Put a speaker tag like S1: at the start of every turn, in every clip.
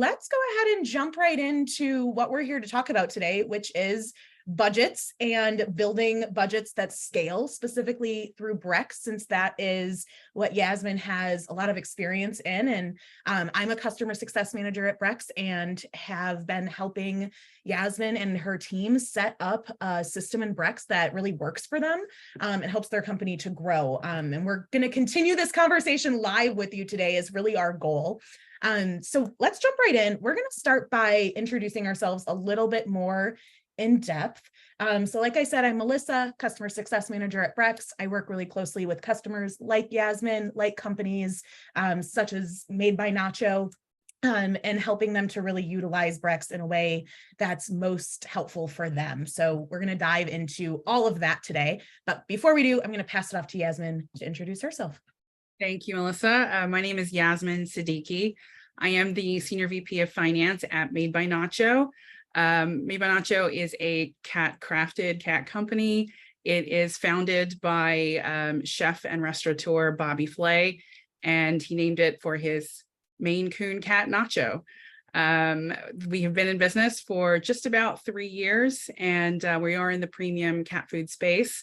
S1: let's go ahead and jump right into what we're here to talk about today, which is budgets and building budgets that scale, specifically through Brex, since that is what Yasmin has a lot of experience in. And I'm a customer success manager at Brex and have been helping Yasmin and her team set up a system in Brex that really works for them and helps their company to grow. And we're going to continue this conversation live with you today is really our goal. So let's jump right in. We're going to start by introducing ourselves a little bit more in depth. So like I said, I'm Melissa, customer success manager at Brex. I work really closely with customers like Yasmin, like companies such as Made by Nacho, and helping them to really utilize Brex in a way that's most helpful for them. So we're going to dive into all of that today. But before we do, I'm going to pass it off to Yasmin to introduce herself.
S2: Thank you, Melissa. My name is Yasmin Siddiqui. I am the Senior VP of Finance at Made by Nacho. Made by Nacho is a crafted cat company. It is founded by chef and restaurateur Bobby Flay, and he named it for his Maine Coon cat, Nacho. We have been in business for just about 3 years, and we are in the premium cat food space.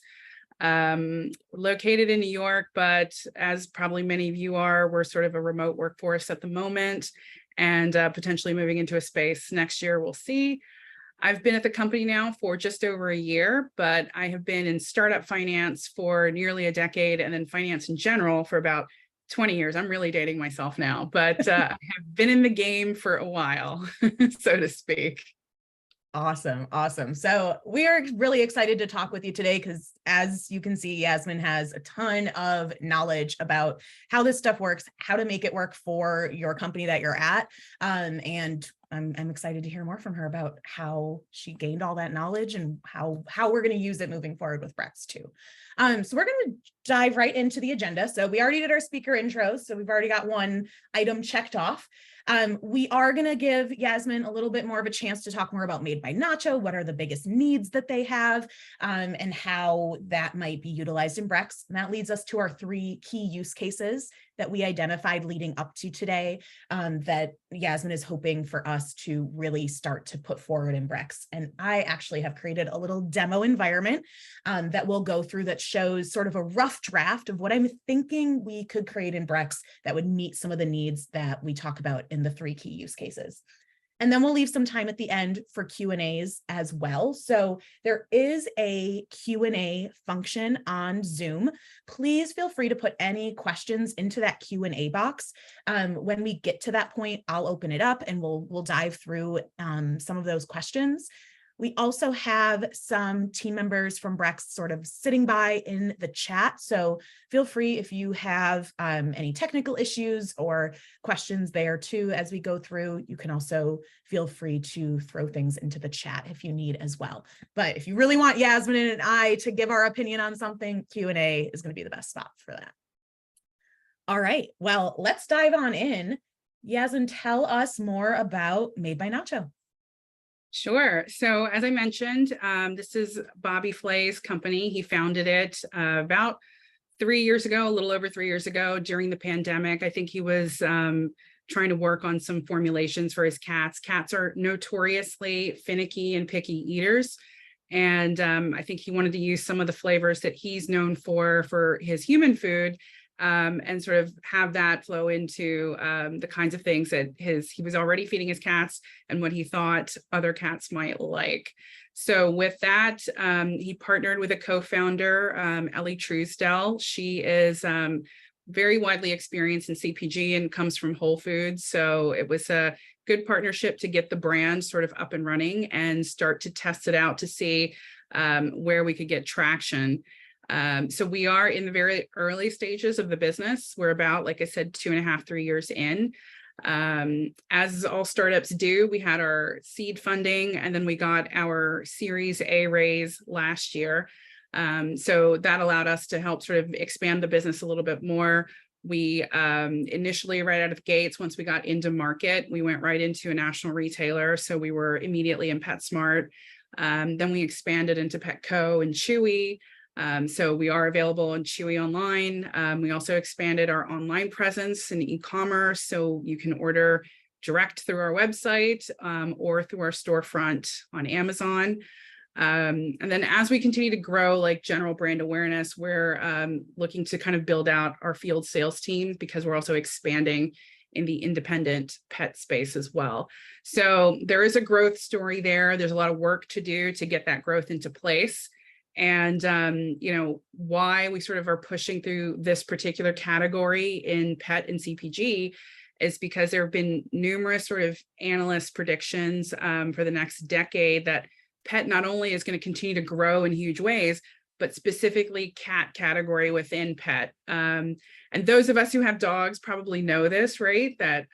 S2: Located in New York, but as probably many of you are, we're sort of a remote workforce at the moment and potentially moving into a space next year. We'll see. I've been at the company now for just over a year, but I have been in startup finance for nearly a decade and then finance in general for about 20 years. I'm really dating myself now, but I have been in the game for a while, so to speak.
S1: Awesome. Awesome. So we are really excited to talk with you today because as you can see, Yasmin has a ton of knowledge about how this stuff works, how to make it work for your company that you're at. And I'm excited to hear more from her about how she gained all that knowledge and how we're going to use it moving forward with Brex too. So we're going to dive right into the agenda. So we already did our speaker intros. So we've already got one item checked off. We are going to give Yasmin a little bit more of a chance to talk more about Made by Nacho. What are the biggest needs that they have and how that might be utilized in Brex. And that leads us to our 3 key use cases that we identified leading up to today that Yasmin is hoping for us to really start to put forward in Brex. And I actually have created a little demo environment that we'll go through that shows sort of a rough draft of what I'm thinking we could create in Brex that would meet some of the needs that we talk about in the 3 key use cases. And then we'll leave some time at the end for Q&As as well. So there is a Q&A function on Zoom. Please feel free to put any questions into that Q&A box. When we get to that point, I'll open it up and we'll dive through some of those questions. We also have some team members from Brex sort of sitting by in the chat. So feel free if you have any technical issues or questions there too as we go through. You can also feel free to throw things into the chat if you need as well. But if you really want Yasmin and I to give our opinion on something, Q&A is going to be the best spot for that. All right, well, let's dive on in. Yasmin, tell us more about Made by Nacho.
S2: Sure. So as I mentioned, this is Bobby Flay's company. He founded it about 3 years ago, a little over 3 years ago during the pandemic. I think he was trying to work on some formulations for his cats. Cats are notoriously finicky and picky eaters. And I think he wanted to use some of the flavors that he's known for his human food and sort of have that flow into the kinds of things that he was already feeding his cats and what he thought other cats might like. So with that, he partnered with a co-founder, Ellie Truesdell. She is very widely experienced in CPG and comes from Whole Foods. So it was a good partnership to get the brand sort of up and running and start to test it out to see where we could get traction. So we are in the very early stages of the business. We're about, like I said, 2.5, 3 years in. As all startups do, we had our seed funding and then we got our Series A raise last year. So that allowed us to help sort of expand the business a little bit more. We initially, right out of the gates, once we got into market, we went right into a national retailer. So we were immediately in PetSmart. Then we expanded into Petco and Chewy. So we are available on Chewy online. We also expanded our online presence in e-commerce. So you can order direct through our website or through our storefront on Amazon. And then as we continue to grow like general brand awareness, we're looking to kind of build out our field sales team because we're also expanding in the independent pet space as well. So there is a growth story there. There's a lot of work to do to get that growth into place. And, you know, why we sort of are pushing through this particular category in pet and CPG is because there have been numerous sort of analyst predictions for the next decade that pet not only is going to continue to grow in huge ways, but specifically cat category within pet. And those of us who have dogs probably know this, right? That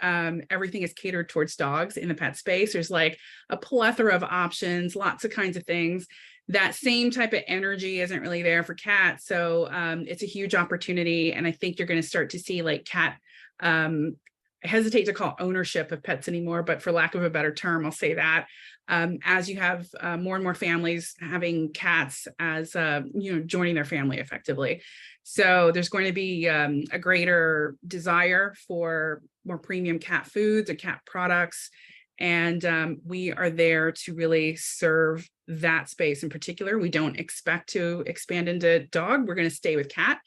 S2: everything is catered towards dogs in the pet space. There's like a plethora of options, lots of kinds of things. That same type of energy isn't really there for cats. So it's a huge opportunity. And I think you're going to start to see like cat, I hesitate to call ownership of pets anymore, but for lack of a better term, I'll say that. As you have more and more families having cats as, you know, joining their family effectively. So there's going to be a greater desire for more premium cat foods and cat products. And we are there to really serve that space in particular. We don't expect to expand into dog. We're going to stay with cat.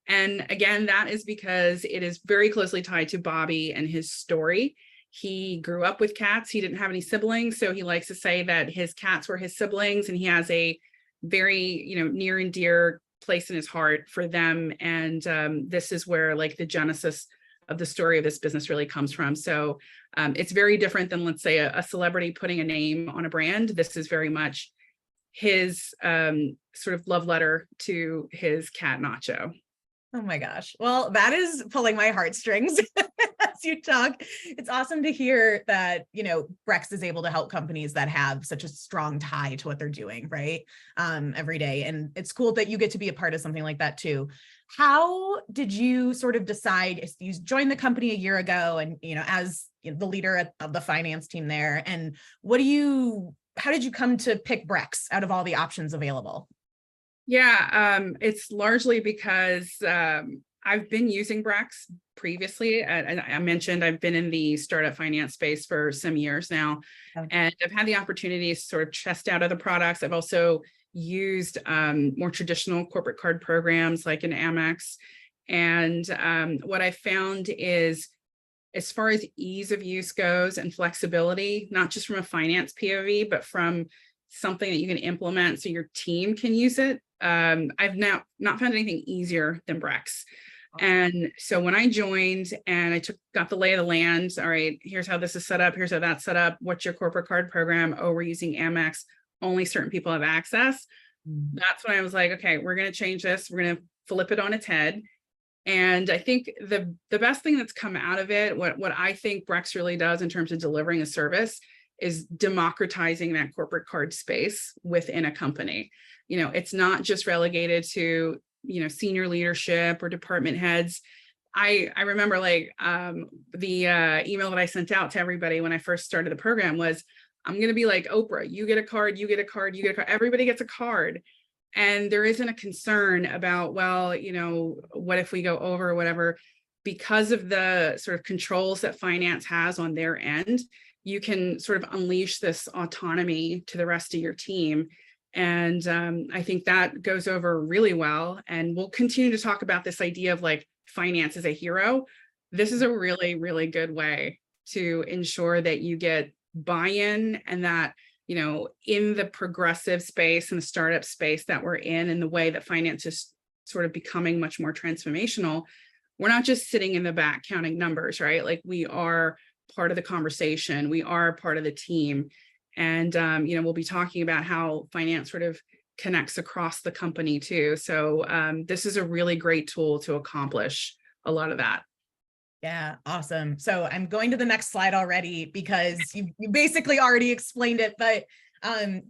S2: And again, that is because it is very closely tied to Bobby and his story. He grew up with cats. He didn't have any siblings. So he likes to say that his cats were his siblings, and he has a very, you know, near and dear place in his heart for them. And this is where like the genesis of the story of this business really comes from. So it's very different than, let's say, a celebrity putting a name on a brand. This is very much his sort of love letter to his cat, Nacho.
S1: Oh my gosh. Well, that is pulling my heartstrings as you talk. It's awesome to hear that, you know, Brex is able to help companies that have such a strong tie to what they're doing, right? Every day. And it's cool that you get to be a part of something like that too. How did you sort of decide, if you joined the company a year ago and, you know, as the leader of the finance team there, and how did you come to pick Brex out of all the options available?
S2: Yeah, it's largely because I've been using Brex previously. I mentioned I've been in the startup finance space for some years now, and I've had the opportunity to sort of test out other products. I've also used more traditional corporate card programs like an Amex. And what I found is, as far as ease of use goes and flexibility, not just from a finance POV, but from something that you can implement so your team can use it. I've now not found anything easier than Brex. And so when I joined and I got the lay of the land, all right, here's how this is set up. Here's how that's set up. What's your corporate card program? Oh, we're using Amex. Only certain people have access. That's when I was like, okay, we're going to change this. We're going to flip it on its head. And I think the best thing that's come out of it, what I think Brex really does in terms of delivering a service, is democratizing that corporate card space within a company. You know, it's not just relegated to, you know, senior leadership or department heads. I remember like the email that I sent out to everybody when I first started the program was, I'm going to be like Oprah, you get a card, you get a card, you get a card, everybody gets a card. And there isn't a concern about, well, you know, what if we go over or whatever, because of the sort of controls that finance has on their end. You can sort of unleash this autonomy to the rest of your team. And I think that goes over really well. And we'll continue to talk about this idea of like finance as a hero. This is a really, really good way to ensure that you get buy-in, and that, you know, in the progressive space and the startup space that we're in, and the way that finance is sort of becoming much more transformational, we're not just sitting in the back counting numbers, right? Like, we are part of the conversation. We are part of the team. And, you know, we'll be talking about how finance sort of connects across the company too. So this is a really great tool to accomplish a lot of that.
S1: Yeah, awesome. So I'm going to the next slide already because you basically already explained it, but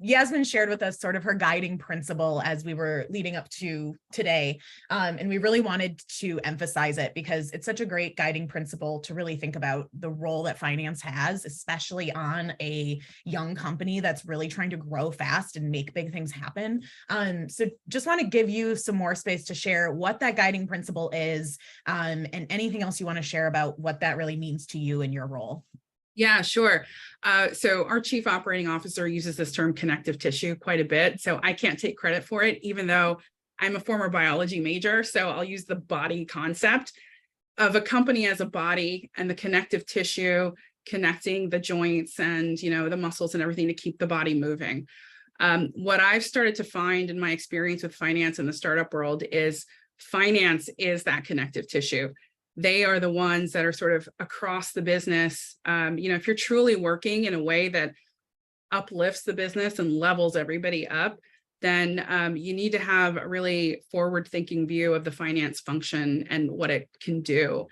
S1: Yasmin shared with us sort of her guiding principle as we were leading up to today. And we really wanted to emphasize it because it's such a great guiding principle to really think about the role that finance has, especially on a young company that's really trying to grow fast and make big things happen. So just want to give you some more space to share what that guiding principle is, and anything else you want to share about what that really means to you in your role.
S2: Yeah, sure. So our chief operating officer uses this term connective tissue quite a bit. So I can't take credit for it, even though I'm a former biology major. So I'll use the body concept of a company as a body and the connective tissue connecting the joints and, the muscles and everything to keep the body moving. What I've started to find in my experience with finance in the startup world is finance is that connective tissue. They are the ones that are sort of across the business. If you're truly working in a way that uplifts the business and levels everybody up, then you need to have a really forward-thinking view of the finance function and what it can do.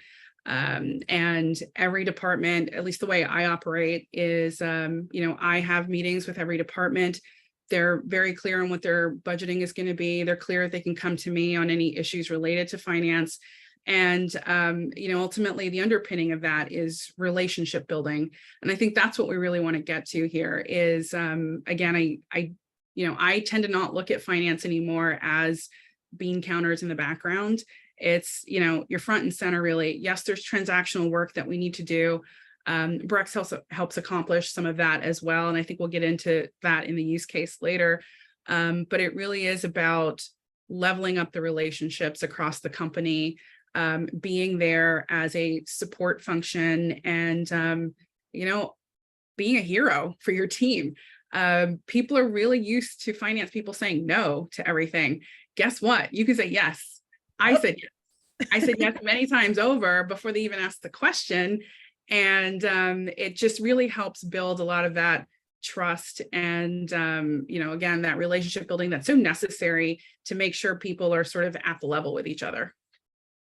S2: And every department, at least the way I operate, is, I have meetings with every department. They're very clear on what their budgeting is going to be. They're clear they can come to me on any issues related to finance. And, ultimately the underpinning of that is relationship building. And I think that's what we really want to get to here is, again, I tend to not look at finance anymore as bean counters in the background. It's, you're front and center really. Yes, there's transactional work that we need to do. Brex helps accomplish some of that as well. And I think we'll get into that in the use case later. But it really is about leveling up the relationships across the company, being there as a support function and, being a hero for your team. People are really used to finance people saying no to everything. Guess what? You can say yes. I said yes. I said yes many times over before they even asked the question. And it just really helps build a lot of that trust and, again, that relationship building that's so necessary to make sure people are sort of at the level with each other.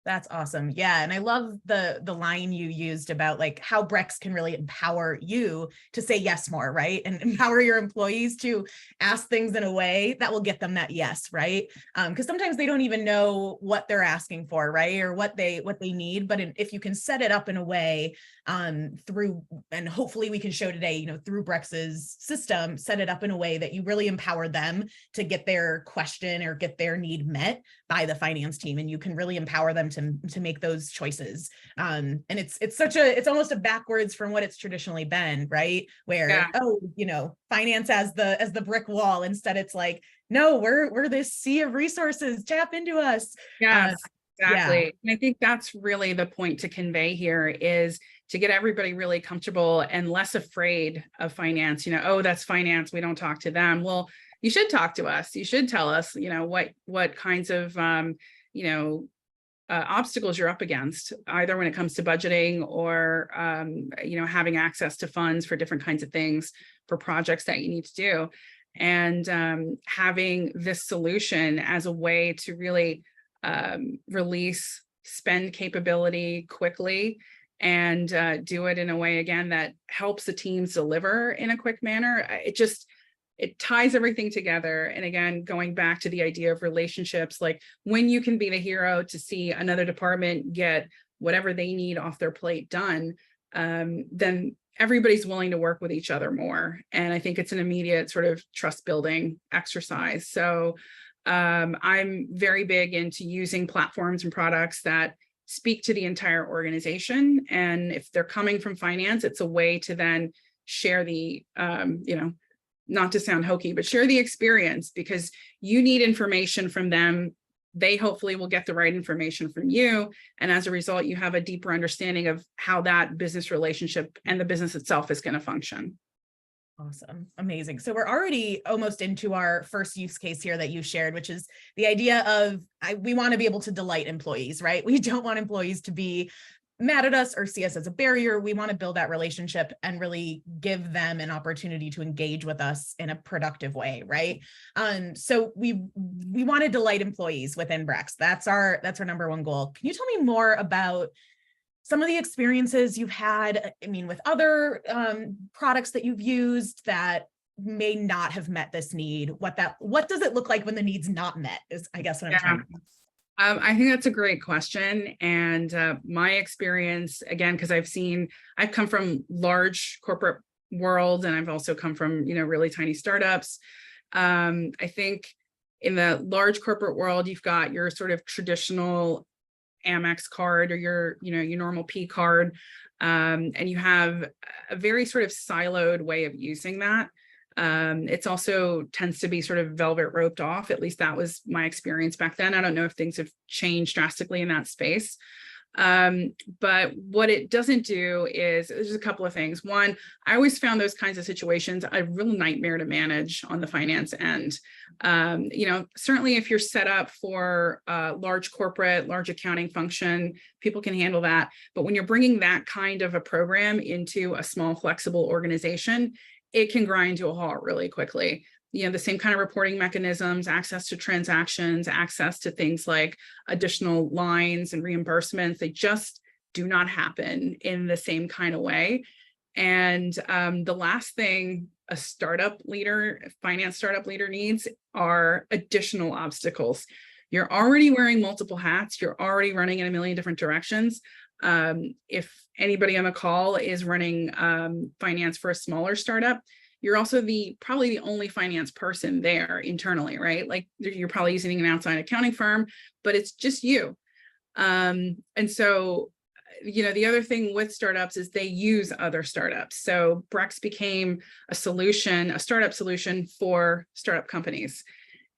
S1: That's awesome. Yeah. And I love the line you used about like how Brex can really empower you to say yes more, right? And empower your employees to ask things in a way that will get them that yes, right? Because sometimes they don't even know what they're asking for, right? Or what they need. But if you can set it up in a way through, and hopefully we can show today, through Brex's system, set it up in a way that you really empower them to get their question or get their need met by the finance team. And you can really empower them to make those choices. And it's almost a backwards from what it's traditionally been, right? Where, finance as the brick wall. Instead, it's like, no, we're this sea of resources, tap into us.
S2: Yes, exactly.
S1: Yeah.
S2: And I think that's really the point to convey here is to get everybody really comfortable and less afraid of finance. Oh, that's finance, we don't talk to them. Well, you should talk to us. You should tell us, what kinds of, obstacles you're up against, either when it comes to budgeting or, having access to funds for different kinds of things for projects that you need to do. And having this solution as a way to really release spend capability quickly and do it in a way, again, that helps the teams deliver in a quick manner. It ties everything together. And again, going back to the idea of relationships, like when you can be the hero to see another department get whatever they need off their plate done, then everybody's willing to work with each other more. And I think it's an immediate sort of trust building exercise. So I'm very big into using platforms and products that speak to the entire organization. And if they're coming from finance, it's a way to then share the, not to sound hokey, but share the experience, because you need information from them. They hopefully will get the right information from you. And as a result, you have a deeper understanding of how that business relationship and the business itself is going to function.
S1: Awesome. Amazing. So we're already almost into our first use case here that you shared, which is the idea of we want to be able to delight employees, right? We don't want employees to be mad at us or see us as a barrier. We want to build that relationship and really give them an opportunity to engage with us in a productive way, right? So we want to delight employees within Brex. That's our number one goal. Can you tell me more about some of the experiences you've had, with other products that you've used that may not have met this need? What does it look like when the need's not met is, I guess, what I'm trying to
S2: I think that's a great question. And my experience, again, because I've come from large corporate world, and I've also come from, really tiny startups. I think in the large corporate world, you've got your sort of traditional Amex card or your normal P card, and you have a very sort of siloed way of using that. It's also tends to be sort of velvet roped off. At least that was my experience back then. I don't know if things have changed drastically in that space. But what it doesn't do is there's a couple of things. One, I always found those kinds of situations a real nightmare to manage on the finance end. Certainly if you're set up for a large corporate, large accounting function, people can handle that. But when you're bringing that kind of a program into a small, flexible organization, it can grind to a halt really quickly. The same kind of reporting mechanisms, access to transactions, access to things like additional lines and reimbursements, they just do not happen in the same kind of way. And the last thing a finance startup leader needs are additional obstacles. You're already wearing multiple hats. You're already running in a million different directions. If anybody on the call is running finance for a smaller startup, you're also probably the only finance person there internally, right? Like you're probably using an outside accounting firm, but it's just you. And so, the other thing with startups is they use other startups. So Brex became a startup solution for startup companies.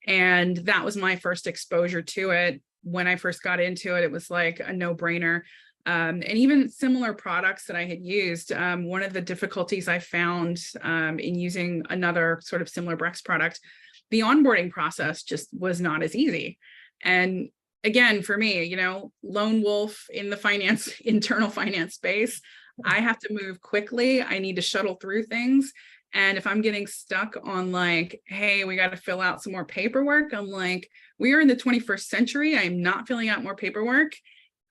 S2: And that was my first exposure to it. When I first got into it, it was like a no-brainer. And even similar products that I had used, one of the difficulties I found in using another sort of similar Brex product, the onboarding process just was not as easy. And again, for me, lone wolf in the internal finance space, I have to move quickly. I need to shuttle through things. And if I'm getting stuck on like, hey, we got to fill out some more paperwork, I'm like, we are in the 21st century. I am not filling out more paperwork.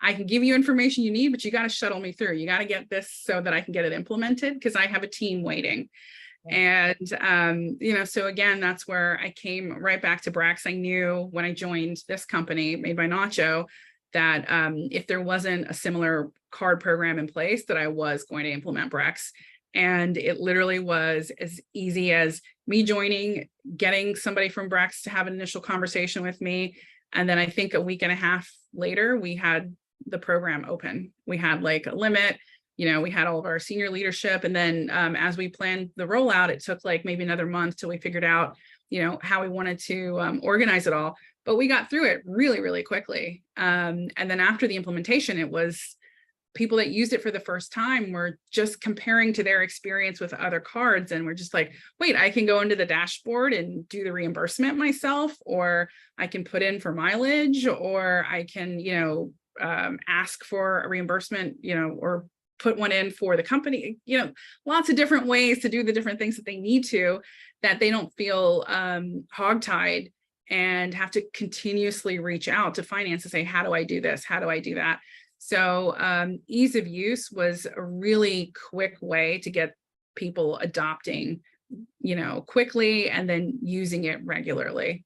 S2: I can give you information you need, but you got to shuttle me through. You got to get this so that I can get it implemented because I have a team waiting. Yeah. And, so again, that's where I came right back to Brex. I knew when I joined this company made by Nacho that if there wasn't a similar card program in place, that I was going to implement Brex. And it literally was as easy as me joining, getting somebody from Brex to have an initial conversation with me. And then I think a week and a half later, we had the program open. We had like a limit, we had all of our senior leadership. And then as we planned the rollout, it took like maybe another month till we figured out, how we wanted to organize it all. But we got through it really, really quickly. And then after the implementation, it was people that used it for the first time were just comparing to their experience with other cards. And we're just like, wait, I can go into the dashboard and do the reimbursement myself, or I can put in for mileage, or I can, ask for a reimbursement, or put one in for the company, lots of different ways to do the different things that they need to, that they don't feel hogtied and have to continuously reach out to finance to say, how do I do this? How do I do that? So ease of use was a really quick way to get people adopting, quickly and then using it regularly.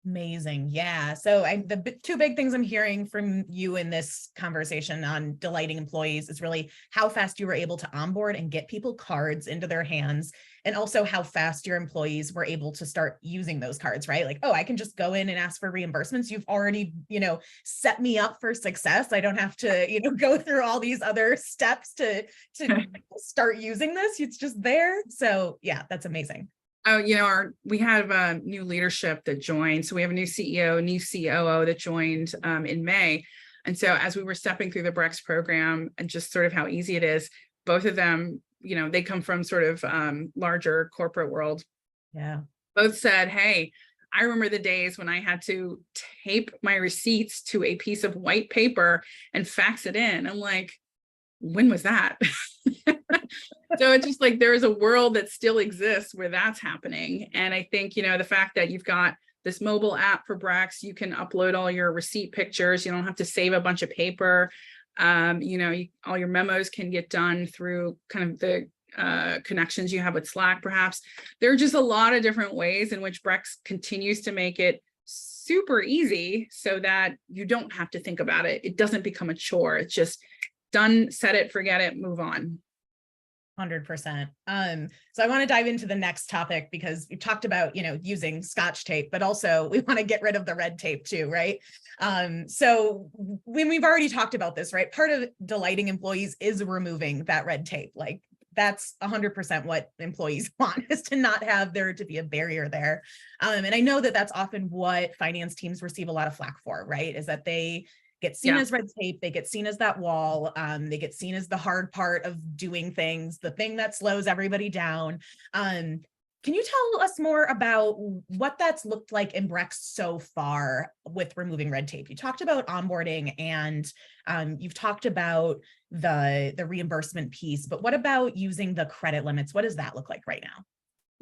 S1: Amazing. Yeah. So the two big things I'm hearing from you in this conversation on delighting employees is really how fast you were able to onboard and get people cards into their hands, and also how fast your employees were able to start using those cards, right? Like, oh, I can just go in and ask for reimbursements. You've already, set me up for success. I don't have to, go through all these other steps to start using this. It's just there. So yeah, that's amazing.
S2: Oh, we have new leadership that joined. So we have a new CEO, new COO that joined in May. And so as we were stepping through the Brex program and just sort of how easy it is, both of them, they come from sort of larger corporate world.
S1: Yeah.
S2: Both said, hey, I remember the days when I had to tape my receipts to a piece of white paper and fax it in. I'm like, when was that? So it's just like there is a world that still exists where that's happening. And I think, the fact that you've got this mobile app for Brex, you can upload all your receipt pictures. You don't have to save a bunch of paper. All your memos can get done through kind of the connections you have with Slack, perhaps. There are just a lot of different ways in which Brex continues to make it super easy so that you don't have to think about it. It doesn't become a chore. It's just done, set it, forget it, move on.
S1: 100%. So I want to dive into the next topic because we talked about, using Scotch tape, but also we want to get rid of the red tape too, right? So when we've already talked about this, right? Part of delighting employees is removing that red tape. Like that's 100% what employees want, is to not have there to be a barrier there. And I know that that's often what finance teams receive a lot of flack for, right? Is that they get seen as red tape, they get seen as that wall, they get seen as the hard part of doing things, the thing that slows everybody down. Can you tell us more about what that's looked like in Brex so far with removing red tape? You talked about onboarding and you've talked about the reimbursement piece, but what about using the credit limits? What does that look like right now?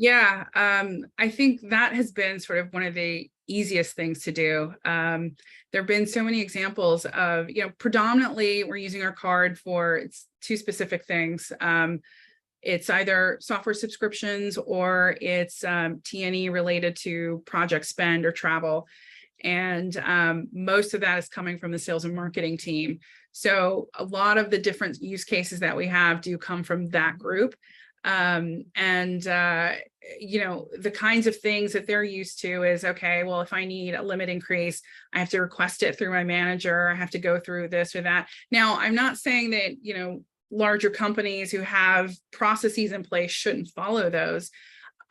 S2: Yeah, I think that has been sort of one of the easiest things to do. There have been so many examples of, predominantly we're using our card for two specific things. It's either software subscriptions or it's T&E related to project spend or travel. And most of that is coming from the sales and marketing team. So a lot of the different use cases that we have do come from that group. The kinds of things that they're used to is, okay, well, if I need a limit increase, I have to request it through my manager. I have to go through this or that. Now, I'm not saying that, larger companies who have processes in place shouldn't follow those.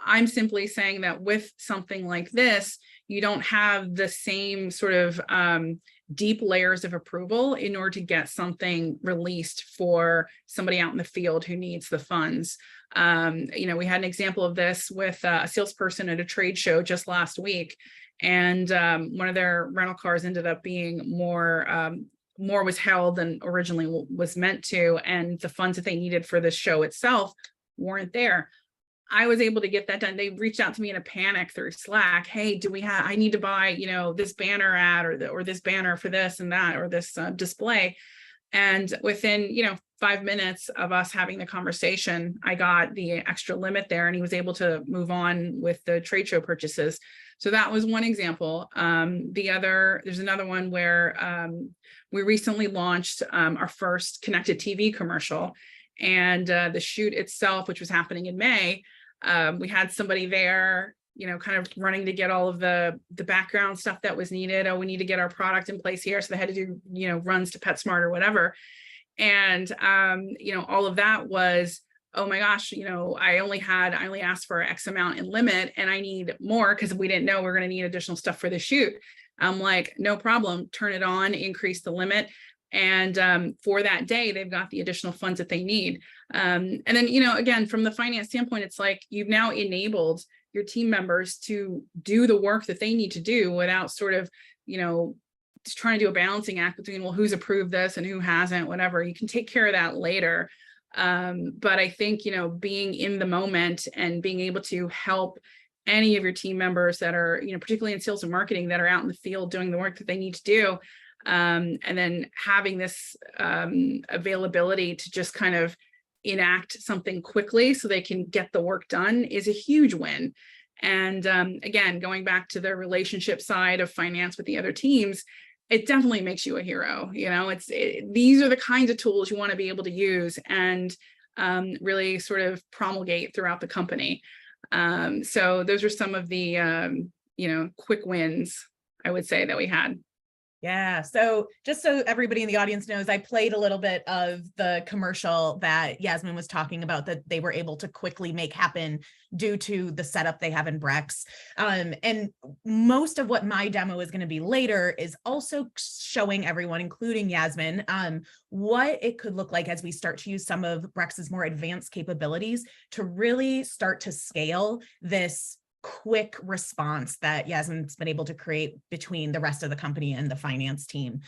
S2: I'm simply saying that with something like this, you don't have the same sort of deep layers of approval in order to get something released for somebody out in the field who needs the funds. We had an example of this with a salesperson at a trade show just last week, and one of their rental cars ended up being more was held than originally was meant to, and the funds that they needed for the show itself weren't there. I was able to get that done. They reached out to me in a panic through Slack. Hey, I need to buy, this banner ad or this banner for this and that, or this display. And within, 5 minutes of us having the conversation, I got the extra limit there, and he was able to move on with the trade show purchases. So that was one example. There's another one where we recently launched our first connected TV commercial, and the shoot itself, which was happening in May, we had somebody there, kind of running to get all of the background stuff that was needed. Oh, we need to get our product in place here. So they had to do, runs to PetSmart or whatever. And, all of that was, oh my gosh, I only asked for X amount in limit, and I need more because we didn't know we were going to need additional stuff for the shoot. I'm like, no problem, turn it on, increase the limit. And for that day, they've got the additional funds that they need. And then, again, from the finance standpoint, it's like you've now enabled your team members to do the work that they need to do without sort of, just trying to do a balancing act between, well, who's approved this and who hasn't, whatever. You can take care of that later. But I think, being in the moment and being able to help any of your team members that are, particularly in sales and marketing, that are out in the field doing the work that they need to do, and then having this availability to just kind of enact something quickly so they can get the work done is a huge win. And again, going back to the relationship side of finance with the other teams, it definitely makes you a hero. These are the kinds of tools you want to be able to use and really sort of promulgate throughout the company. So those are some of the quick wins, I would say, that we had.
S1: Yeah. So just so everybody in the audience knows, I played a little bit of the commercial that Yasmin was talking about that they were able to quickly make happen due to the setup they have in Brex. And most of what my demo is going to be later is also showing everyone, including Yasmin, what it could look like as we start to use some of Brex's more advanced capabilities to really start to scale this quick response that Yasmin's been able to create between the rest of the company and the finance team.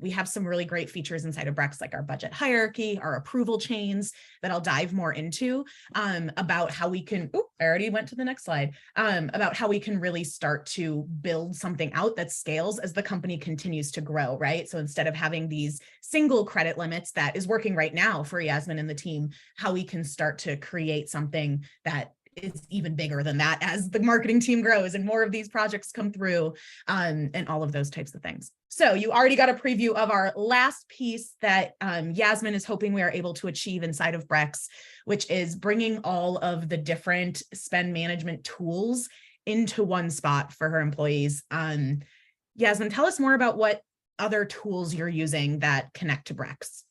S1: We have some really great features inside of Brex, like our budget hierarchy, our approval chains that I'll dive more into, about how we can, I already went to the next slide, about how we can really start to build something out that scales as the company continues to grow, right? So instead of having these single credit limits that is working right now for Yasmin and the team, how we can start to create something that is even bigger than that as the marketing team grows and more of these projects come through, and all of those types of things. So you already got a preview of our last piece that Yasmin is hoping we are able to achieve inside of Brex, which is bringing all of the different spend management tools into one spot for her employees. Yasmin, tell us more about what other tools you're using that connect to Brex.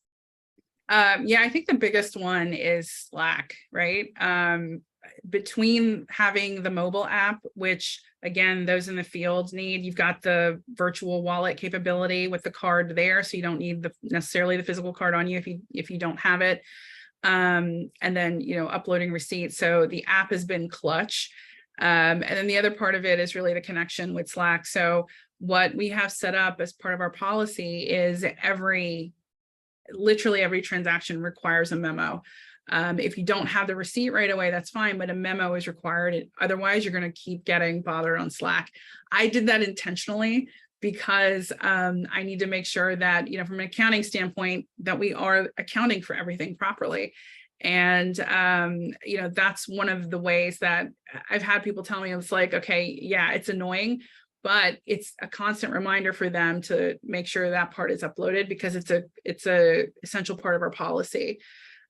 S2: Yeah, I think the biggest one is Slack, right? Between having the mobile app, which again, those in the field need, you've got the virtual wallet capability with the card there, so you don't need necessarily the physical card on you if you don't have it. And then, uploading receipts. So the app has been clutch. And then the other part of it is really the connection with Slack. So what we have set up as part of our policy is literally every transaction requires a memo. If you don't have the receipt right away, that's fine, but a memo is required. Otherwise, you're going to keep getting bothered on Slack. I did that intentionally because I need to make sure that, from an accounting standpoint, that we are accounting for everything properly. And, that's one of the ways that I've had people tell me, it's like, okay, yeah, it's annoying, but it's a constant reminder for them to make sure that part is uploaded because it's a essential part of our policy.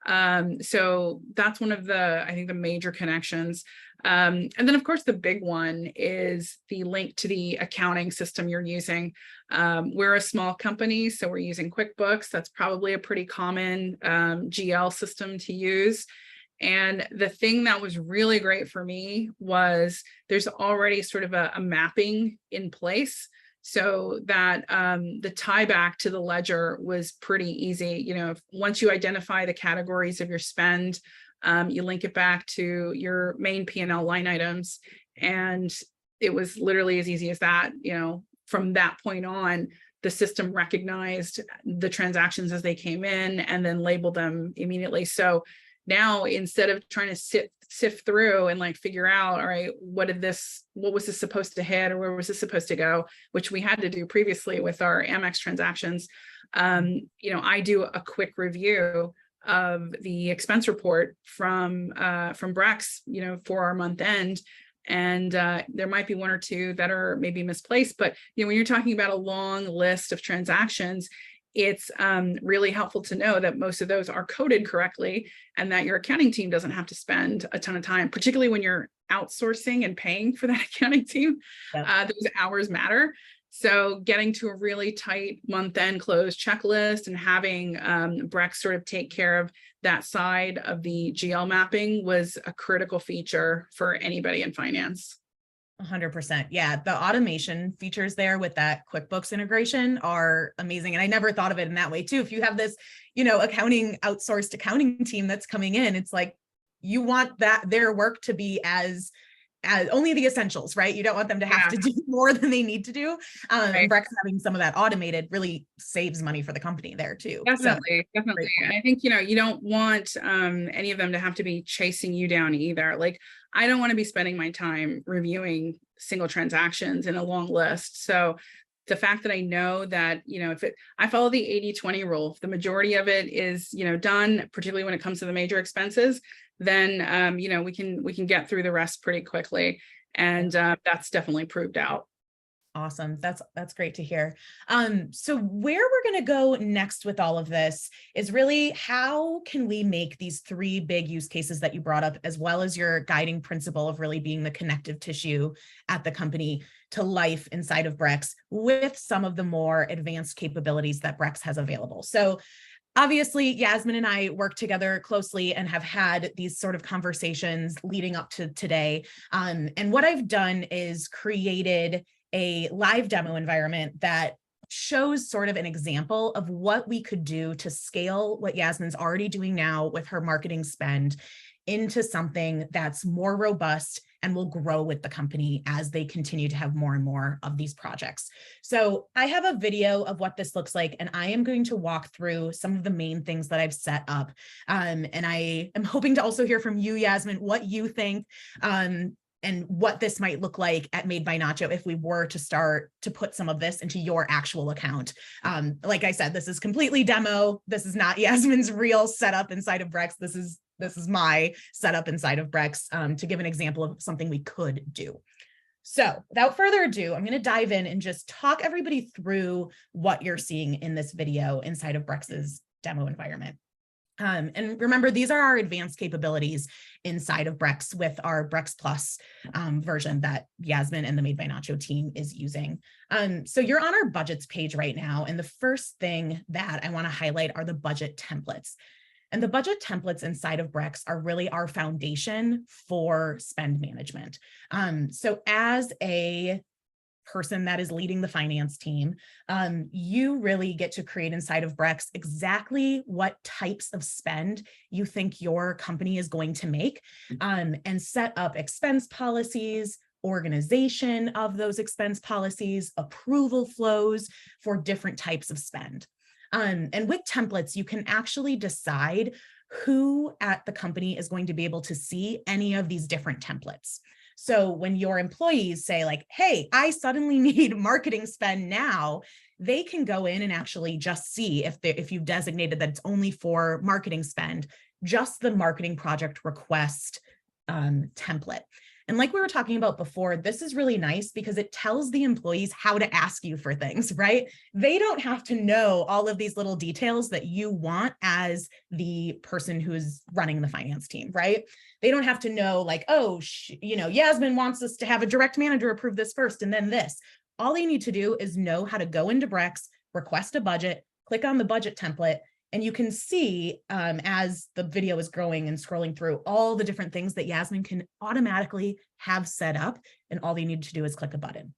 S2: So that's one of I think the major connections. And then of course, the big one is the link to the accounting system you're using. We're a small company, so we're using QuickBooks. That's probably a pretty common GL system to use. And the thing that was really great for me was there's already sort of a mapping in place so that the tie back to the ledger was pretty easy. Once you identify the categories of your spend, you link it back to your main P&L line items. And it was literally as easy as that. From that point on, the system recognized the transactions as they came in and then labeled them immediately. So now, instead of trying to sift through and figure out, all right, what was this supposed to hit or where was this supposed to go, which we had to do previously with our Amex transactions. I do a quick review of the expense report from Brex, for our month end. And there might be one or two that are maybe misplaced, but when you're talking about a long list of transactions, it's really helpful to know that most of those are coded correctly and that your accounting team doesn't have to spend a ton of time, particularly when you're outsourcing and paying for that accounting team. Yep. Those hours matter. So getting to a really tight month-end close checklist and having Brex sort of take care of that side of the GL mapping was a critical feature for anybody in finance.
S1: 100%. Yeah. The automation features there with that QuickBooks integration are amazing. And I never thought of it in that way too. If you have this, outsourced accounting team that's coming in, it's like, you want their work to be as only the essentials, right? You don't want them to have to do more than they need to do. Right. Brex having some of that automated really saves money for the company there too.
S2: Definitely. And I think, you don't want any of them to have to be chasing you down either. I don't want to be spending my time reviewing single transactions in a long list. So the fact that I know that, I follow the 80-20 rule, if the majority of it is, done, particularly when it comes to the major expenses, then, we can get through the rest pretty quickly. And that's definitely proved out.
S1: Awesome. That's great to hear. So where we're going to go next with all of this is really how can we make these three big use cases that you brought up, as well as your guiding principle of really being the connective tissue at the company, to life inside of Brex with some of the more advanced capabilities that Brex has available. So obviously, Yasmin and I work together closely and have had these sort of conversations leading up to today. And what I've done is created a live demo environment that shows sort of an example of what we could do to scale what Yasmin's already doing now with her marketing spend into something that's more robust and will grow with the company as they continue to have more and more of these projects. So I have a video of what this looks like, and I am going to walk through some of the main things that I've set up. And I am hoping to also hear from you, Yasmin, what you think, and what this might look like at Made by Nacho if we were to start to put some of this into your actual account. Like I said, this is completely demo. This is not Yasmin's real setup inside of Brex. This is this is my setup inside of Brex to give an example of something we could do. So without further ado, I'm going to dive in and just talk everybody through what you're seeing in this video inside of Brex's demo environment. And remember, these are our advanced capabilities inside of Brex with our Brex Plus version that Yasmin and the Made by Nacho team is using. So you're on our budgets page right now. And the first thing that I want to highlight are the budget templates. And the budget templates inside of Brex are really our foundation for spend management. So as a person that is leading the finance team, you really get to create inside of Brex exactly what types of spend you think your company is going to make, and set up expense policies, organization of those expense policies, approval flows for different types of spend. And with templates, you can actually decide who at the company is going to be able to see any of these different templates. So when your employees say like, hey, I suddenly need marketing spend now, they can go in and actually just see if you've designated that it's only for marketing spend, just the marketing project request template. And like we were talking about before, this is really nice because it tells the employees how to ask you for things, right? They don't have to know all of these little details that you want as the person who's running the finance team, right? They don't have to know like, oh, Yasmin wants us to have a direct manager approve this first and then this. All they need to do is know how to go into Brex, request a budget, click on the budget template, and you can see as the video is growing and scrolling through all the different things that Yasmin can automatically have set up. And all they need to do is click a button.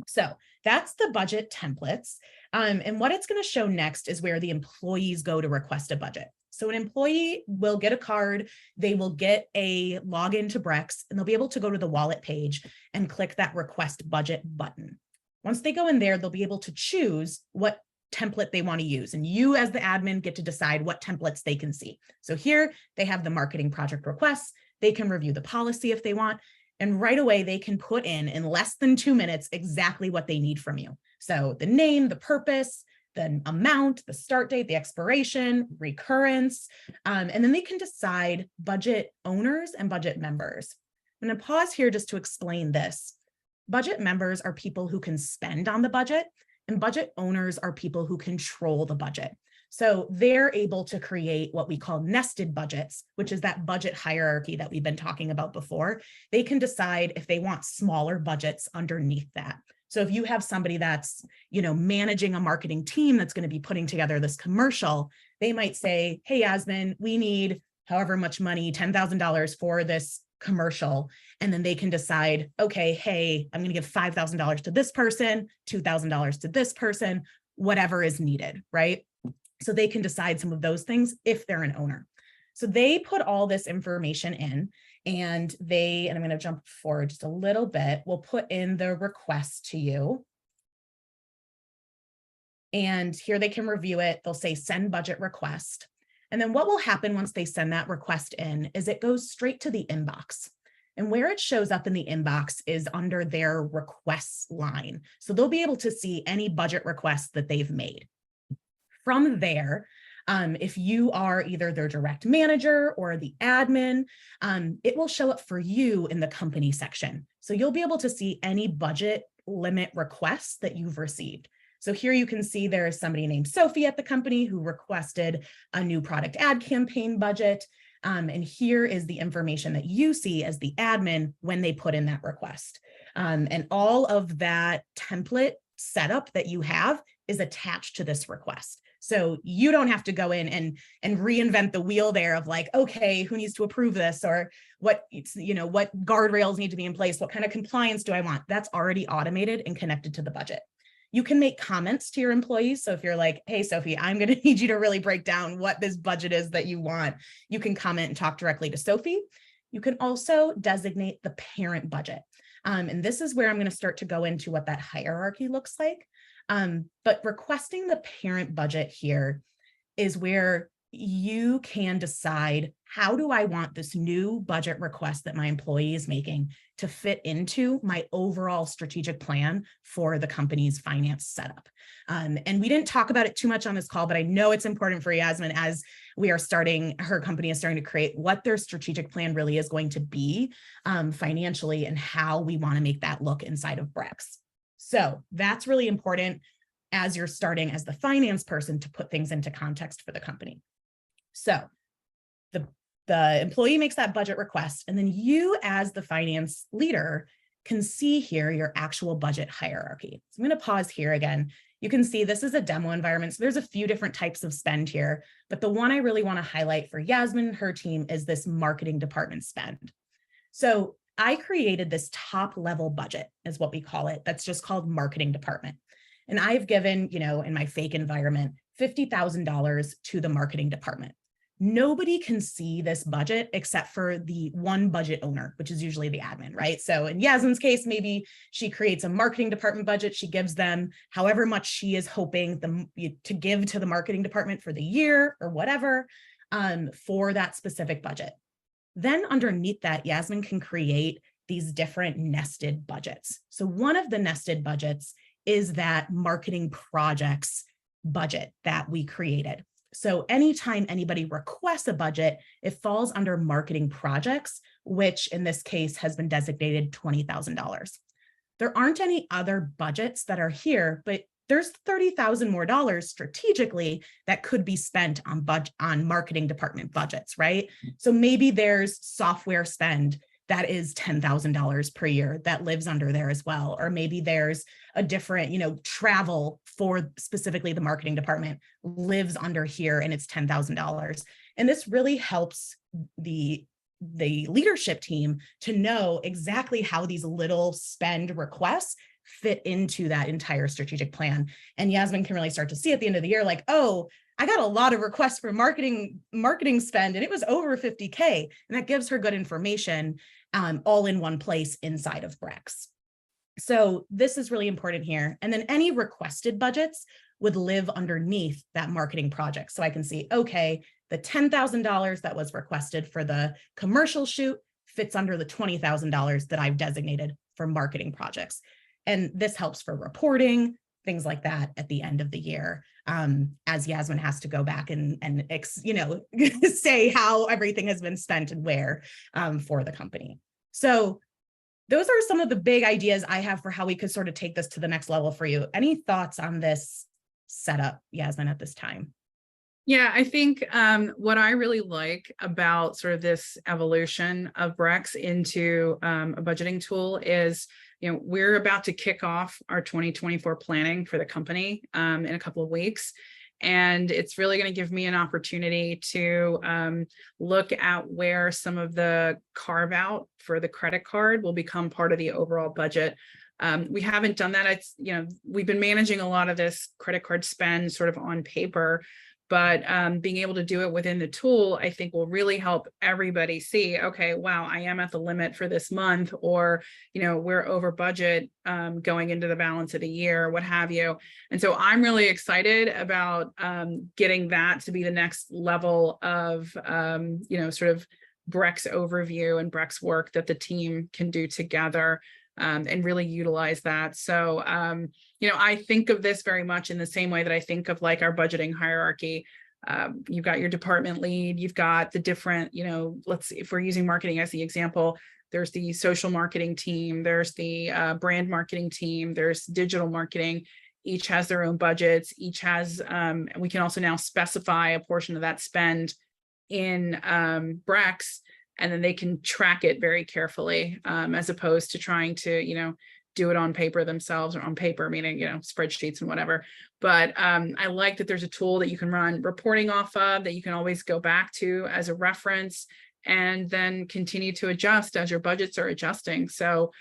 S1: So that's the budget templates. And what it's going to show next is where the employees go to request a budget. So an employee will get a card, they will get a login to Brex, and they'll be able to go to the wallet page and click that request budget button. Once they go in there, they'll be able to choose what template they want to use. And you as the admin get to decide what templates they can see. So here they have the marketing project requests. They can review the policy if they want. And right away, they can put in less than 2 minutes exactly what they need from you. So the name, the purpose, the amount, the start date, the expiration, recurrence, and then they can decide budget owners and budget members. I'm going to pause here just to explain this. Budget members are people who can spend on the budget, and budget owners are people who control the budget. So they're able to create what we call nested budgets, which is that budget hierarchy that we've been talking about before. They can decide if they want smaller budgets underneath that. So if you have somebody that's, managing a marketing team that's going to be putting together this commercial, they might say, hey, Yasmin, we need however much money, $10,000 for this commercial. And then they can decide, okay, hey, I'm going to give $5,000 to this person, $2,000 to this person, whatever is needed, right? So they can decide some of those things if they're an owner. So they put all this information in and I'm going to jump forward just a little bit. We'll put in the request to you. And here they can review it. They'll say send budget request. And then what will happen once they send that request in is it goes straight to the inbox. And where it shows up in the inbox is under their requests line. So they'll be able to see any budget requests that they've made. From there, if you are either their direct manager or the admin, it will show up for you in the company section. So you'll be able to see any budget limit requests that you've received. So here you can see there is somebody named Sophie at the company who requested a new product ad campaign budget. And here is the information that you see as the admin when they put in that request. And all of that template setup that you have is attached to this request. So you don't have to go in and reinvent the wheel there of like, okay, who needs to approve this, or what guardrails need to be in place? What kind of compliance do I want? That's already automated and connected to the budget. You can make comments to your employees. So if you're like, hey, Sophie, I'm going to need you to really break down what this budget is that you want, you can comment and talk directly to Sophie. You can also designate the parent budget. And this is where I'm going to start to go into what that hierarchy looks like. But requesting the parent budget here is where you can decide, how do I want this new budget request that my employee is making to fit into my overall strategic plan for the company's finance setup? And we didn't talk about it too much on this call, but I know it's important for Yasmin as her company is starting to create what their strategic plan really is going to be financially, and how we want to make that look inside of Brex. So that's really important as you're starting as the finance person to put things into context for the company. So the employee makes that budget request, and then you as the finance leader can see here your actual budget hierarchy. So I'm going to pause here again. You can see this is a demo environment. So there's a few different types of spend here, but the one I really want to highlight for Yasmin and her team is this marketing department spend. So I created this top level budget, is what we call it. That's just called marketing department. And I've given, in my fake environment, $50,000 to the marketing department. Nobody can see this budget except for the one budget owner, which is usually the admin, right? So in Yasmin's case, maybe she creates a marketing department budget. She gives them however much she is hoping to give to the marketing department for the year or whatever for that specific budget. Then underneath that, Yasmin can create these different nested budgets. So one of the nested budgets is that marketing projects budget that we created. So anytime anybody requests a budget, it falls under marketing projects, which in this case has been designated $20,000. There aren't any other budgets that are here, but there's $30,000 more strategically that could be spent on marketing department budgets, right? So maybe there's software spend that is $10,000 per year that lives under there as well. Or maybe there's a different, travel for specifically the marketing department lives under here and it's $10,000. And this really helps the leadership team to know exactly how these little spend requests fit into that entire strategic plan. And Yasmin can really start to see at the end of the year, like, oh, I got a lot of requests for marketing spend and it was over 50K. And that gives her good information all in one place inside of Brex. So this is really important here. And then any requested budgets would live underneath that marketing project. So I can see, okay, the $10,000 that was requested for the commercial shoot fits under the $20,000 that I've designated for marketing projects. And this helps for reporting, things like that at the end of the year, as Yasmin has to go back and say how everything has been spent and where for the company. So those are some of the big ideas I have for how we could sort of take this to the next level for you. Any thoughts on this setup, Yasmin, at this time?
S2: Yeah, I think what I really like about sort of this evolution of Brex into a budgeting tool is, we're about to kick off our 2024 planning for the company in a couple of weeks. And it's really going to give me an opportunity to look at where some of the carve out for the credit card will become part of the overall budget. We haven't done that. We've been managing a lot of this credit card spend sort of on paper, but being able to do it within the tool, I think will really help everybody see, okay, wow, I am at the limit for this month, or, we're over budget going into the balance of the year, what have you. And so I'm really excited about getting that to be the next level of, sort of Brex overview and Brex work that the team can do together. And really utilize that. So, I think of this very much in the same way that I think of like our budgeting hierarchy. You've got your department lead, you've got the different, let's see, if we're using marketing as the example, there's the social marketing team, there's the brand marketing team, there's digital marketing. Each has their own budgets, each has, we can also now specify a portion of that spend in Brex, and then they can track it very carefully, as opposed to trying to, do it on paper themselves, or on paper, meaning, spreadsheets and whatever. But I like that there's a tool that you can run reporting off of, that you can always go back to as a reference, and then continue to adjust as your budgets are adjusting. So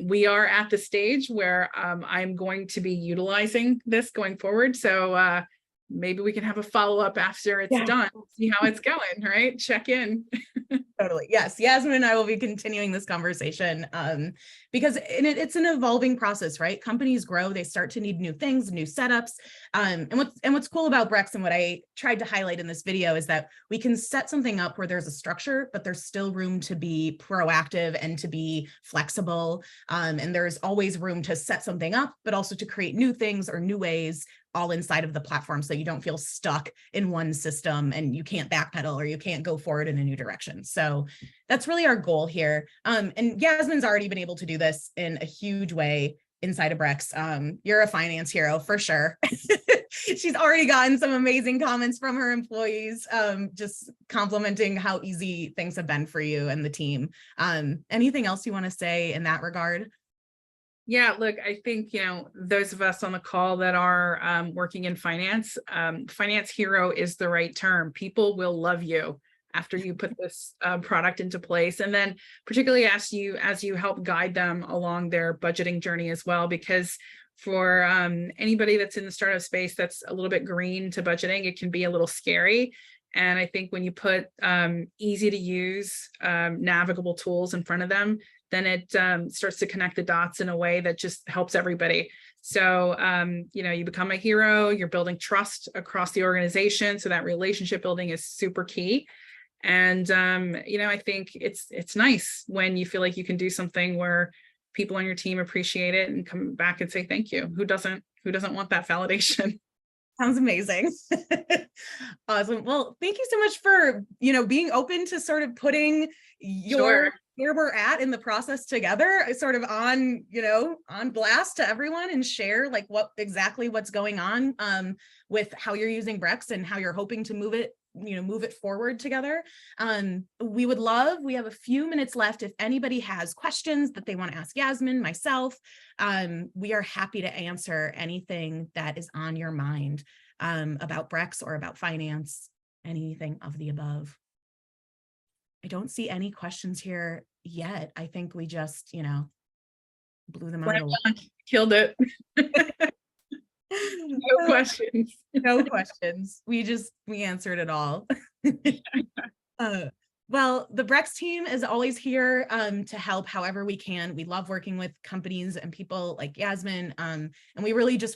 S2: we are at the stage where I'm going to be utilizing this going forward. So maybe we can have a follow-up after it's
S1: Yeah.
S2: done, see how it's going, right? Check in.
S1: Totally. Yes. Yasmin and I will be continuing this conversation because it's an evolving process, right? Companies grow, they start to need new things, new setups. And what's cool about Brex and what I tried to highlight in this video is that we can set something up where there's a structure, but there's still room to be proactive and to be flexible. And there's always room to set something up, but also to create new things or new ways all inside of the platform so you don't feel stuck in one system and you can't backpedal or you can't go forward in a new direction. So that's really our goal here. And Yasmin's already been able to do this in a huge way inside of Brex. You're a finance hero for sure. She's already gotten some amazing comments from her employees, just complimenting how easy things have been for you and the team. Anything else you want to say in that regard?
S2: Yeah, look, I think, those of us on the call that are working in finance, finance hero is the right term. People will love you after you put this product into place. And then particularly as you help guide them along their budgeting journey as well, because for anybody that's in the startup space that's a little bit green to budgeting, it can be a little scary. And I think when you put easy to use, navigable tools in front of them, then it starts to connect the dots in a way that just helps everybody. So, you become a hero, you're building trust across the organization. So that relationship building is super key. And, I think it's nice when you feel like you can do something where people on your team appreciate it and come back and say, thank you. Who doesn't want that validation?
S1: Sounds amazing. Awesome. Well, thank you so much for, being open to sort of putting
S2: Sure.
S1: where we're at in the process together, sort of on blast to everyone and share like what's going on with how you're using Brex and how you're hoping to move it forward together. We have a few minutes left. If anybody has questions that they want to ask Yasmin, myself, we are happy to answer anything that is on your mind about Brex or about finance, anything of the above. I don't see any questions here yet. I think we just, blew them out.
S2: Killed it. No questions.
S1: No questions. We answered it all. Well, the Brex team is always here to help however we can. We love working with companies and people like Yasmin. And we really just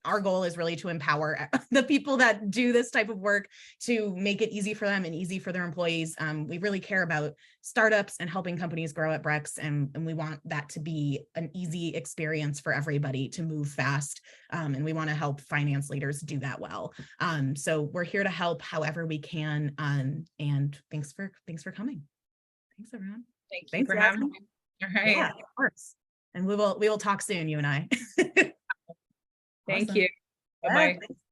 S1: our goal is really to empower the people that do this type of work to make it easy for them and easy for their employees. We really care about startups and helping companies grow at Brex, and we want that to be an easy experience for everybody to move fast. And we want to help finance leaders do that well. So we're here to help however we can. And thanks for coming. Thanks, everyone.
S2: Thanks for having me. All right.
S1: Yeah, of course. And we will talk soon, you and I.
S2: Thank
S1: Awesome.
S2: you. Bye-bye.
S1: Yeah.